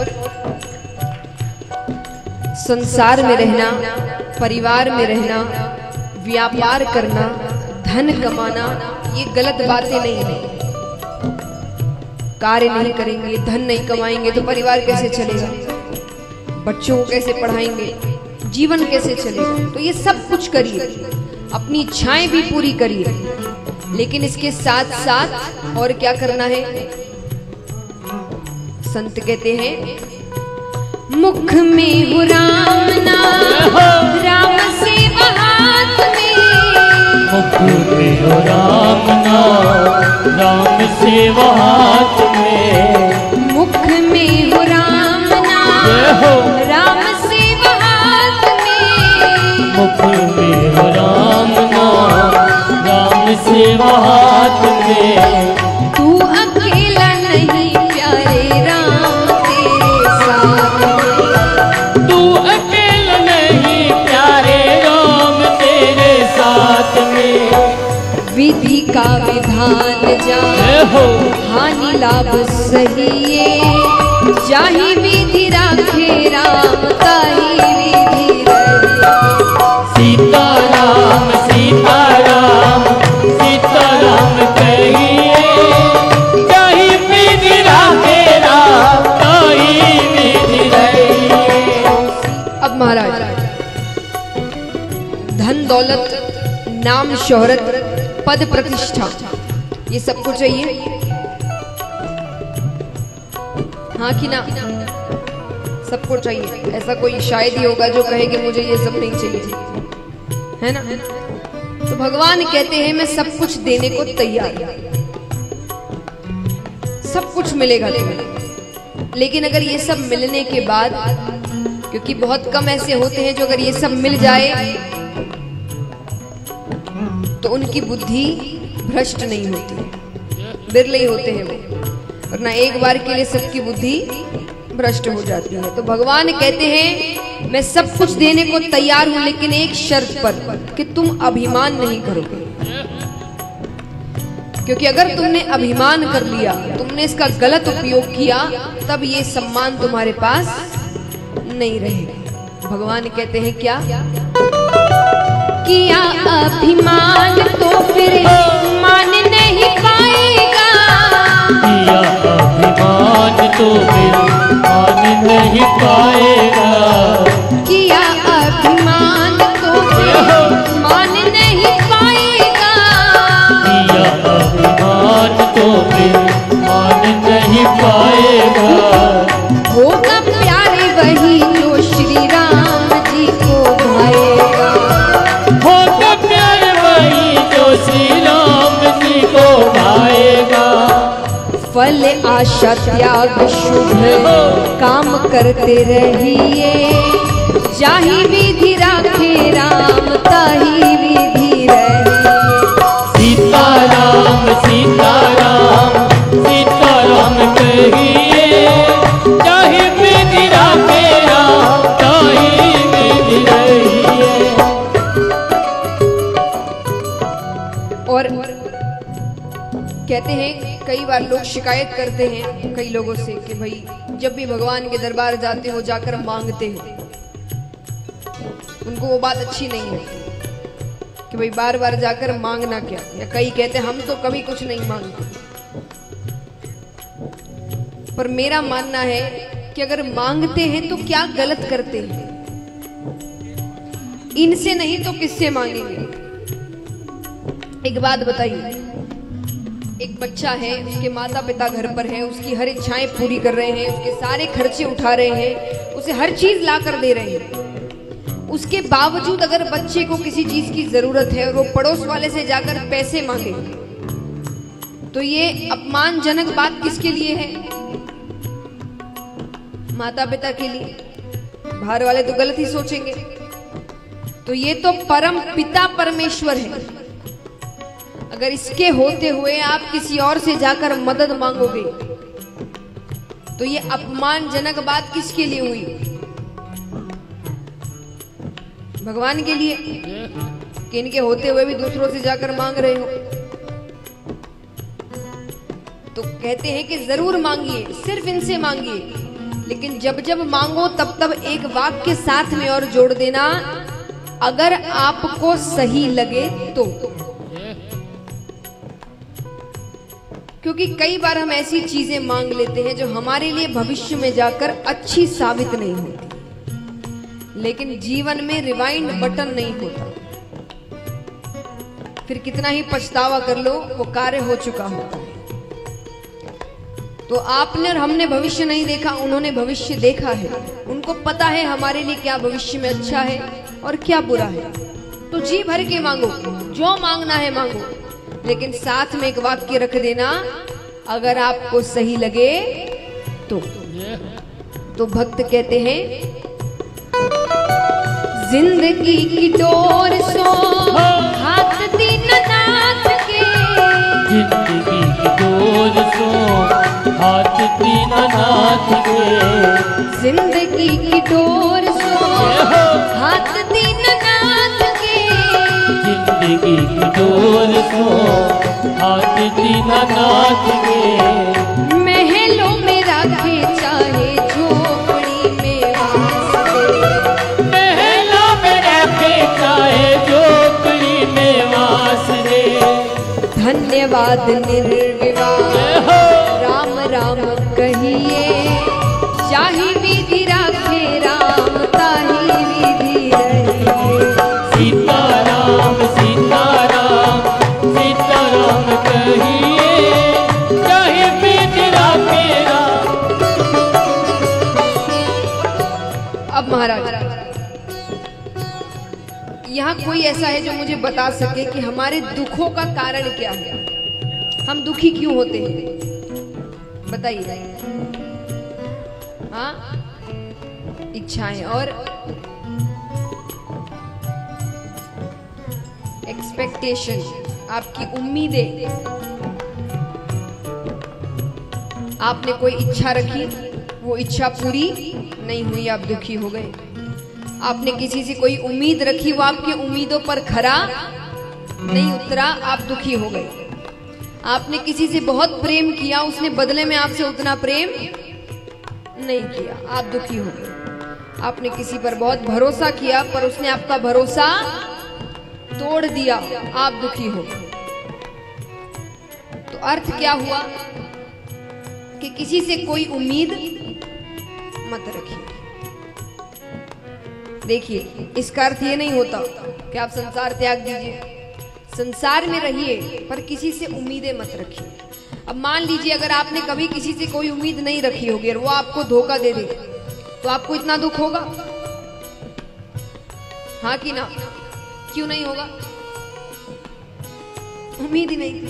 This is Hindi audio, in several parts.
और संसार में रहना, परिवार में रहना, व्यापार करना, धन कमाना, ये गलत बातें नहीं है। कार्य नहीं करेंगे, धन नहीं कमाएंगे तो परिवार कैसे चलेगा, बच्चों को कैसे पढ़ाएंगे, जीवन कैसे चलेगा। तो ये सब कुछ करिए, अपनी इच्छाएं भी पूरी करिए, लेकिन इसके साथ साथ और क्या करना है। संत कहते हैं मुख में हो राम नाम, राम से हाथ में, मुख में हो राम नाम, राम से हाथ में, मुख में हो राम नाम, राम से हाथ में, मुख में हो राम नाम, राम से हाथ में। तू अकेला नहीं प्यारे राम तेरे साथ में, तू अकेला नहीं प्यारे राम तेरे साथ में। विधि का विधान जान हो हानि लाभ सहिए, जाहि विधि राखे राम ताहि विधि रहे। सीताराम सीताराम सीताराम कहिए, जाहि विधि राखे राम ताहि विधि रहिए। अब महाराज, धन दौलत, नाम शोहरत, पद प्रतिष्ठा, ये सबको चाहिए, हाँ कि ना? सबको चाहिए। ऐसा कोई शायद ही होगा जो कहे कि मुझे ये सब नहीं चाहिए, है ना? तो भगवान कहते हैं मैं सब कुछ देने को तैयार हूं, सब कुछ मिलेगा तुम्हें। लेकिन अगर ये सब मिलने के बाद, क्योंकि बहुत कम ऐसे होते हैं जो अगर ये सब मिल जाए तो उनकी बुद्धि भ्रष्ट नहीं होती, बिरले ही होते हैं वो, वरना एक बार के लिए सबकी बुद्धि भ्रष्ट हो जाती है। तो भगवान कहते हैं मैं सब कुछ देने को तैयार हूं, लेकिन एक शर्त पर कि तुम अभिमान नहीं करोगे। क्योंकि अगर तुमने अभिमान कर लिया, तुमने इसका गलत उपयोग किया, तब ये सम्मान तुम्हारे पास नहीं रहेगा। भगवान कहते हैं क्या? किया अभिमान तो फिर मान नहीं पाएगा, किया अभिमान तो फिर मान नहीं पाएगा, किया अभिमान तो फिर मान नहीं पाएगा, किया अभिमान तो फिर मान नहीं पाएगा। होगा प्यारे वही जो श्री राम जी को भाएगा, होगा प्यारे वही जो श्री राम जी को भाएगा। फल आशा त्याग शुभ काम करते रहिए, जाहि विधि राखे राम ताहि विधि रहिए। सीताराम सीताराम सीताराम कहिए, जाहि विधि राखे राम ताहि विधि रहिए। और कहते हैं कई बार लोग शिकायत करते हैं कई लोगों से कि भाई जब भी भगवान के दरबार जाते हो जाकर मांगते हो, उनको वो बात अच्छी नहीं लगती कि भाई बार बार जाकर मांगना क्या। या कई कहते हैं हम तो कभी कुछ नहीं मांगते। पर मेरा मानना है कि अगर मांगते हैं तो क्या गलत करते हैं? इनसे नहीं तो किससे मांगेंगे? एक बात बताइए, एक बच्चा है, उसके माता पिता घर पर है, उसकी हर इच्छाएं पूरी कर रहे हैं, उसके सारे खर्चे उठा रहे हैं, उसे हर चीज ला कर दे रहे हैं। उसके बावजूद अगर बच्चे को किसी चीज की जरूरत है और वो पड़ोस वाले से जाकर पैसे मांगे, तो ये अपमानजनक बात किसके लिए है? माता पिता के लिए। बाहर वाले तो गलत ही सोचेंगे। तो ये तो परम पिता परमेश्वर है। अगर इसके होते हुए आप किसी और से जाकर मदद मांगोगे तो ये अपमानजनक बात किसके लिए हुई? भगवान के लिए कि इनके होते हुए भी दूसरों से जाकर मांग रहे हो। तो कहते हैं कि जरूर मांगिए, सिर्फ इनसे मांगिए, लेकिन जब जब मांगो तब तब एक वाक्य साथ में और जोड़ देना, अगर आपको सही लगे तो। क्योंकि कई बार हम ऐसी चीजें मांग लेते हैं जो हमारे लिए भविष्य में जाकर अच्छी साबित नहीं होती, लेकिन जीवन में रिवाइंड बटन नहीं होता, फिर कितना ही पछतावा कर लो वो कार्य हो चुका होता है। तो आपने और हमने भविष्य नहीं देखा, उन्होंने भविष्य देखा है, उनको पता है हमारे लिए क्या भविष्य में अच्छा है और क्या बुरा है। तो जी भर के मांगो, जो मांगना है मांगो, लेकिन साथ में एक वाक्य रख देना, अगर आपको सही लगे तो। तो भक्त कहते हैं, जिंदगी की डोर सो हाथ दीननाथ के, जिंदगी की डोर सो हाथ दीननाथ के, जिंदगी की डोर सो हाथ दीननाथ के, जिंदगी की डोर सो हाथ दीननाथ के, महलों में रखे चाहे झोपड़ी में वास दे, महलों में रखे चाहे झोपड़ी में वास दे। धन्यवाद निर्विवाद राम राम कहिए, चाहे विधि राखे राम ताही विधि रहिए। सीताराम सीताराम सीताराम कहिए, चाहे विधि राखे राम। अब महाराज, यहाँ कोई ऐसा है जो मुझे बता सके कि हमारे दुखों का कारण क्या है, हम दुखी क्यों होते हैं? बताइए। हाँ, इच्छाएं और एक्सपेक्टेशन, आपकी उम्मीदें। आपने कोई इच्छा रखी, वो इच्छा पूरी नहीं हुई, आप दुखी हो गए। आपने किसी से कोई उम्मीद रखी, वो आपकी उम्मीदों पर खरा नहीं उतरा, आप दुखी हो गए। आपने किसी से बहुत प्रेम किया, उसने बदले में आपसे उतना प्रेम नहीं किया, आप दुखी हो गए। आपने किसी पर बहुत भरोसा किया, पर उसने आपका भरोसा तोड़ दिया, आप दुखी हो गए। तो अर्थ क्या हुआ कि किसी से कोई उम्मीद मत रखिए। देखिए, इसका अर्थ ये नहीं होता कि आप संसार त्याग दीजिए, संसार में रहिए, पर किसी से उम्मीदें मत रखिए। अब मान लीजिए अगर आपने कभी किसी से कोई उम्मीद नहीं रखी होगी और वो आपको धोखा दे दे, तो आपको इतना दुख होगा? हाँ कि ना? क्यों नहीं होगा? उम्मीद ही नहीं थी।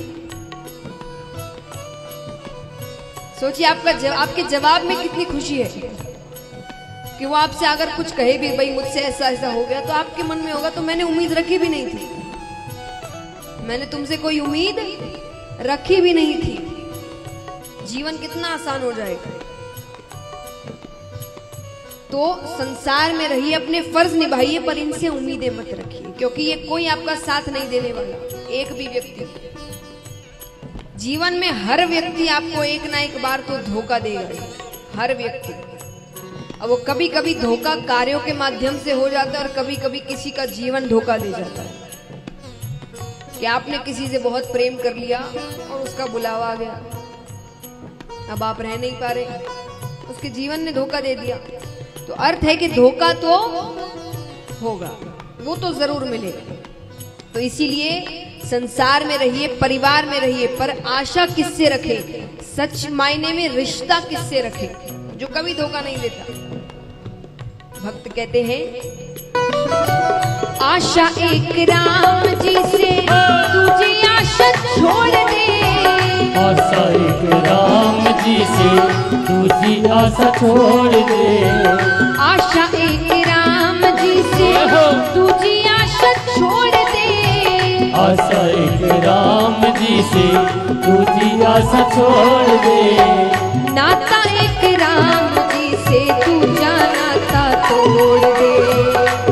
सोचिए आपके जवाब में कितनी खुशी है कि वो आपसे अगर कुछ कहे भी, भाई मुझसे ऐसा ऐसा हो गया, तो आपके मन में होगा तो मैंने उम्मीद रखी भी नहीं थी, मैंने तुमसे कोई उम्मीद रखी भी नहीं थी। जीवन कितना आसान हो जाएगा। तो संसार में रहिए, अपने फर्ज निभाइए, पर इनसे उम्मीदें मत रखिए, क्योंकि ये कोई आपका साथ नहीं देने वाला, एक भी व्यक्ति। जीवन में हर व्यक्ति आपको एक ना एक बार तो धोखा देगा, हर व्यक्ति। अब वो कभी कभी धोखा कार्यों के माध्यम से हो जाता है और कभी कभी किसी का जीवन धोखा दे जाता है कि आपने किसी से बहुत प्रेम कर लिया और उसका बुलावा आ गया, अब आप रह नहीं पा रहे, उसके जीवन ने धोखा दे दिया। तो अर्थ है कि धोखा तो होगा, वो तो जरूर मिलेगा। तो इसीलिए संसार में रहिए, परिवार में रहिए, पर आशा किससे रखे? सच मायने में रिश्ता किससे रखे? जो कभी धोखा नहीं देता। भक्त कहते हैं, आशा एक राम जी से तुझे आशा छोड़ दे, आशा एक राम जी से तुझी आशा छोड़ दे, आशा एक राम जी से तुझी आशा छोड़ दे, आशा एक राम जी से तुझी आशा छोड़ दे, नाता एक राम जी से तू नाता तोड़ दे,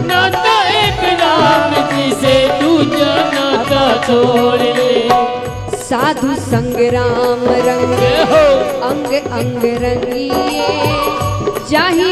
नाता एक राम जी से तू नाता छोड़ दे। साधु संग राम रंग अंग अंग रंगिए, जाहि